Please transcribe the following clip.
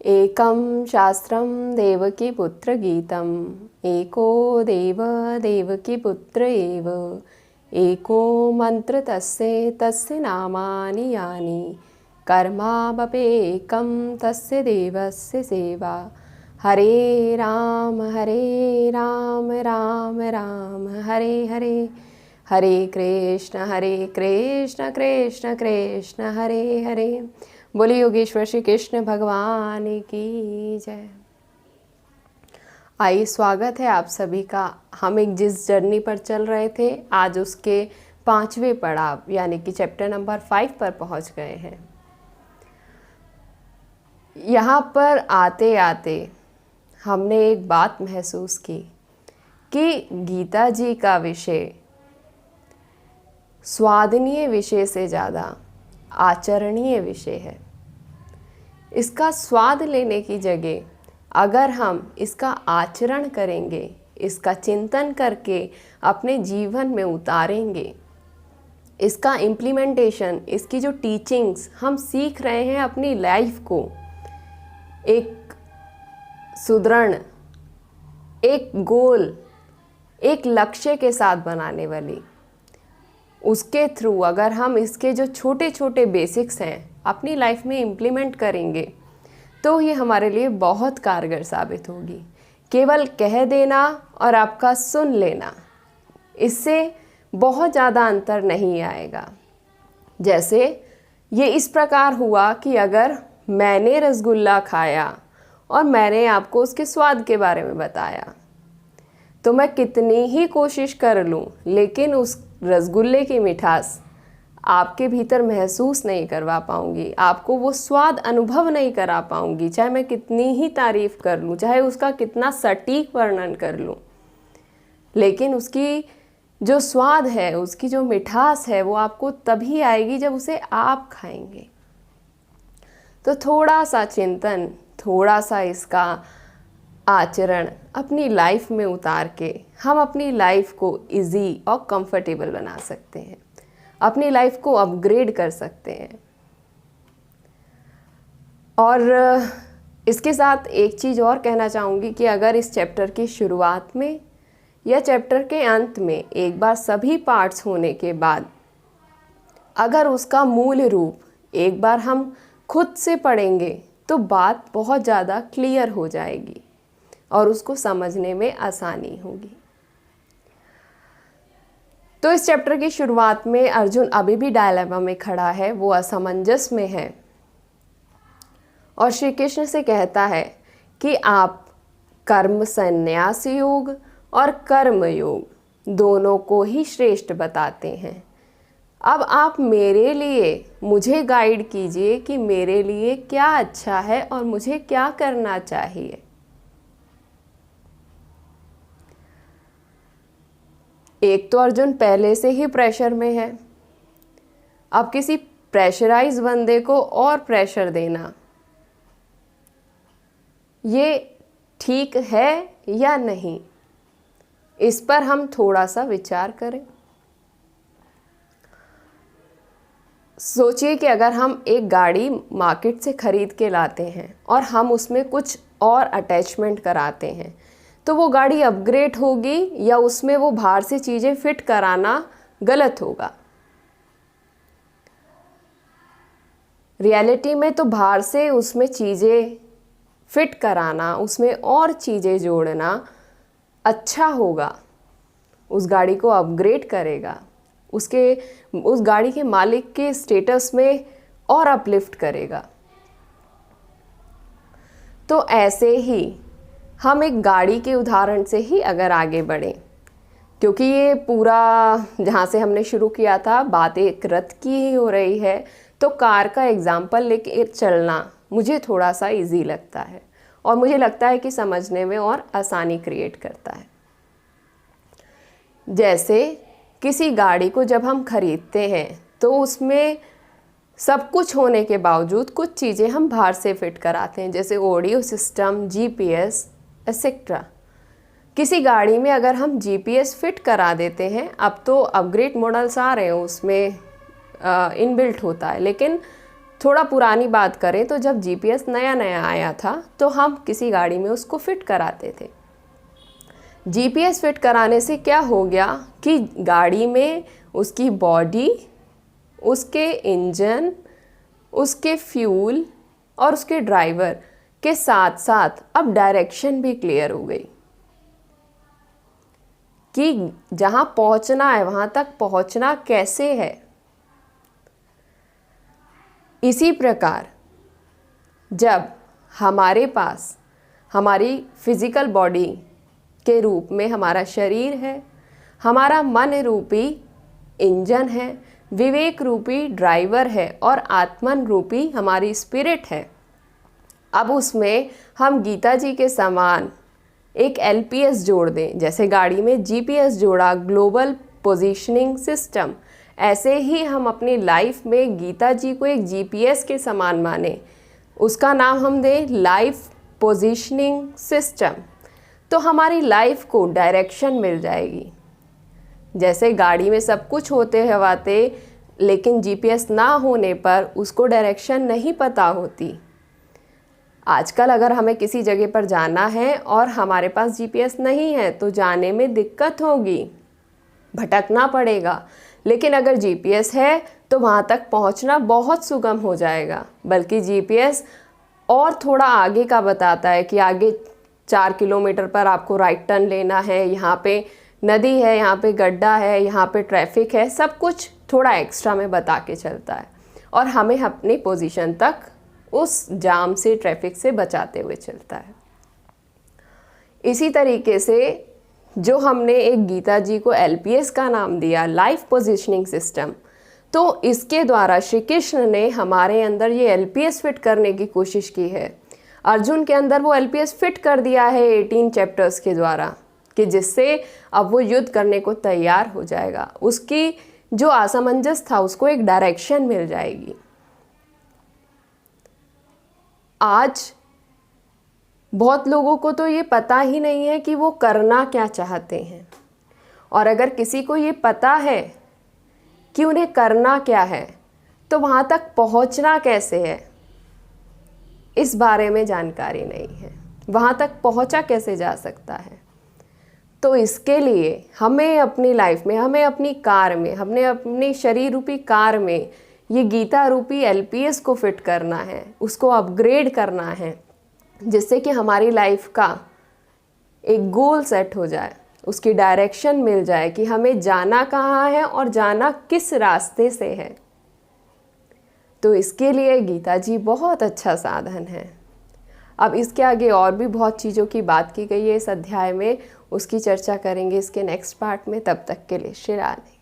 एकं शास्त्रं देवकीपुत्रगीतम् एको देव देवकीपुत्र एव एको मन्त्र तस्य नामानि यानि कर्मावपेकं तस्य देवस्य सेवा। हरे राम राम राम हरे हरे, हरे कृष्ण कृष्ण कृष्ण हरे हरे। बोलिए योगेश्वर श्री कृष्ण भगवान की जय। आइए, स्वागत है आप सभी का। हम एक जिस जर्नी पर चल रहे थे, आज उसके 5वें पड़ाव यानी कि चैप्टर नंबर 5 पर पहुंच गए हैं। यहाँ पर आते आते हमने एक बात महसूस की कि गीता जी का विषय स्वादनीय विषय से ज़्यादा आचरणीय विषय है। इसका स्वाद लेने की जगह अगर हम इसका आचरण करेंगे, इसका चिंतन करके अपने जीवन में उतारेंगे, इसका इम्प्लीमेंटेशन, इसकी जो टीचिंग्स हम सीख रहे हैं अपनी लाइफ को एक सुदृढ़, एक गोल, एक लक्ष्य के साथ बनाने वाली, उसके थ्रू अगर हम इसके जो छोटे छोटे बेसिक्स हैं अपनी लाइफ में इम्प्लीमेंट करेंगे तो ये हमारे लिए बहुत कारगर साबित होगी। केवल कह देना और आपका सुन लेना, इससे बहुत ज़्यादा अंतर नहीं आएगा। जैसे ये इस प्रकार हुआ कि अगर मैंने रसगुल्ला खाया और मैंने आपको उसके स्वाद के बारे में बताया, तो मैं कितनी ही कोशिश कर लूँ लेकिन उस रसगुल्ले की मिठास आपके भीतर महसूस नहीं करवा पाऊँगी, आपको वो स्वाद अनुभव नहीं करा पाऊँगी। चाहे मैं कितनी ही तारीफ़ कर लूँ, चाहे उसका कितना सटीक वर्णन कर लूँ, लेकिन उसकी जो स्वाद है, उसकी जो मिठास है, वो आपको तभी आएगी जब उसे आप खाएंगे। तो थोड़ा सा चिंतन, थोड़ा सा इसका आचरण अपनी लाइफ में उतार के हम अपनी लाइफ को इजी और कंफर्टेबल बना सकते हैं, अपनी लाइफ को अपग्रेड कर सकते हैं। और इसके साथ एक चीज़ और कहना चाहूँगी कि अगर इस चैप्टर की शुरुआत में या चैप्टर के अंत में एक बार सभी पार्ट्स होने के बाद अगर उसका मूल रूप एक बार हम खुद से पढ़ेंगे तो बात बहुत ज़्यादा क्लियर हो जाएगी और उसको समझने में आसानी होगी। तो इस चैप्टर की शुरुआत में अर्जुन अभी भी डायलेमा में खड़ा है, वो असमंजस में है और श्री कृष्ण से कहता है कि आप कर्म संन्यास योग और कर्म योग दोनों को ही श्रेष्ठ बताते हैं। अब आप मेरे लिए मुझे गाइड कीजिए कि मेरे लिए क्या अच्छा है और मुझे क्या करना चाहिए। एक तो अर्जुन पहले से ही प्रेशर में है, अब किसी प्रेशराइज बंदे को और प्रेशर देना, ये ठीक है या नहीं, इस पर हम थोड़ा सा विचार करें। सोचिए कि अगर हम एक गाड़ी मार्केट से ख़रीद के लाते हैं और हम उसमें कुछ और अटैचमेंट कराते हैं, तो वो गाड़ी अपग्रेड होगी या उसमें वो बाहर से चीज़ें फिट कराना गलत होगा। रियलिटी में तो बाहर से उसमें चीज़ें फिट कराना, उसमें और चीज़ें जोड़ना अच्छा होगा, उस गाड़ी को अपग्रेड करेगा, उस गाड़ी के मालिक के स्टेटस में और अपलिफ्ट करेगा। तो ऐसे ही हम एक गाड़ी के उदाहरण से ही अगर आगे बढ़ें, क्योंकि ये पूरा जहाँ से हमने शुरू किया था बात एक रथ की ही हो रही है, तो कार का एग्जाम्पल लेके चलना मुझे थोड़ा सा इजी लगता है और मुझे लगता है कि समझने में और आसानी क्रिएट करता है। जैसे किसी गाड़ी को जब हम खरीदते हैं तो उसमें सब कुछ होने के बावजूद कुछ चीज़ें हम बाहर से फिट कराते हैं, जैसे ऑडियो सिस्टम, जीपीएस एक्सेट्रा। किसी गाड़ी में अगर हम जीपीएस फिट करा देते हैं, अब तो अपग्रेड मॉडल्स आ रहे हैं उसमें इनबिल्ट होता है, लेकिन थोड़ा पुरानी बात करें तो जब जीपीएस नया नया आया था तो हम किसी गाड़ी में उसको फिट कराते थे। जीपीएस फिट कराने से क्या हो गया कि गाड़ी में उसकी बॉडी, उसके इंजन, उसके फ्यूल और उसके ड्राइवर के साथ साथ अब डायरेक्शन भी क्लियर हो गई कि जहाँ पहुँचना है वहाँ तक पहुँचना कैसे है। इसी प्रकार जब हमारे पास हमारी फिजिकल बॉडी के रूप में हमारा शरीर है, हमारा मन रूपी इंजन है, विवेक रूपी ड्राइवर है और आत्मन रूपी हमारी स्पिरिट है, अब उसमें हम गीता जी के समान एक एलपीएस जोड़ दें। जैसे गाड़ी में जीपीएस जोड़ा, ग्लोबल पोजीशनिंग सिस्टम, ऐसे ही हम अपनी लाइफ में गीता जी को एक जीपीएस के समान माने, उसका नाम हम दें लाइफ पोजीशनिंग सिस्टम, तो हमारी लाइफ को डायरेक्शन मिल जाएगी। जैसे गाड़ी में सब कुछ होते हवाते लेकिन जीपीएस ना होने पर उसको डायरेक्शन नहीं पता होती। आजकल अगर हमें किसी जगह पर जाना है और हमारे पास जीपीएस नहीं है तो जाने में दिक्कत होगी, भटकना पड़ेगा। लेकिन अगर जीपीएस है तो वहाँ तक पहुँचना बहुत सुगम हो जाएगा। बल्कि जीपीएस और थोड़ा आगे का बताता है कि आगे 4 किलोमीटर पर आपको राइट टर्न लेना है, यहाँ पे नदी है, यहाँ पे गड्ढा है, यहाँ पे ट्रैफिक है, सब कुछ थोड़ा एक्स्ट्रा में बता के चलता है और हमें अपनी पोजीशन तक उस जाम से, ट्रैफिक से बचाते हुए चलता है। इसी तरीके से जो हमने एक गीता जी को एलपीएस का नाम दिया, लाइफ पोजीशनिंग सिस्टम, तो इसके द्वारा श्री कृष्ण ने हमारे अंदर ये एलपीएस फिट करने की कोशिश की है। अर्जुन के अंदर वो एलपीएस फिट कर दिया है 18 चैप्टर्स के द्वारा कि जिससे अब वो युद्ध करने को तैयार हो जाएगा। उसकी जो असमंजस था उसको एक डायरेक्शन मिल जाएगी। आज बहुत लोगों को तो ये पता ही नहीं है कि वो करना क्या चाहते हैं, और अगर किसी को ये पता है कि उन्हें करना क्या है तो वहाँ तक पहुँचना कैसे है, इस बारे में जानकारी नहीं है। वहाँ तक पहुँचा कैसे जा सकता है। तो इसके लिए हमें अपनी लाइफ में, हमें अपनी कार में, हमने अपनी शरीर रूपी कार में ये गीता रूपी एलपीएस को फिट करना है, उसको अपग्रेड करना है, जिससे कि हमारी लाइफ का एक गोल सेट हो जाए, उसकी डायरेक्शन मिल जाए कि हमें जाना कहाँ है और जाना किस रास्ते से है। तो इसके लिए गीता जी बहुत अच्छा साधन है। अब इसके आगे और भी बहुत चीज़ों की बात की गई है इस अध्याय में, उसकी चर्चा करेंगे इसके नेक्स्ट पार्ट में। तब तक के लिए श्री राधे।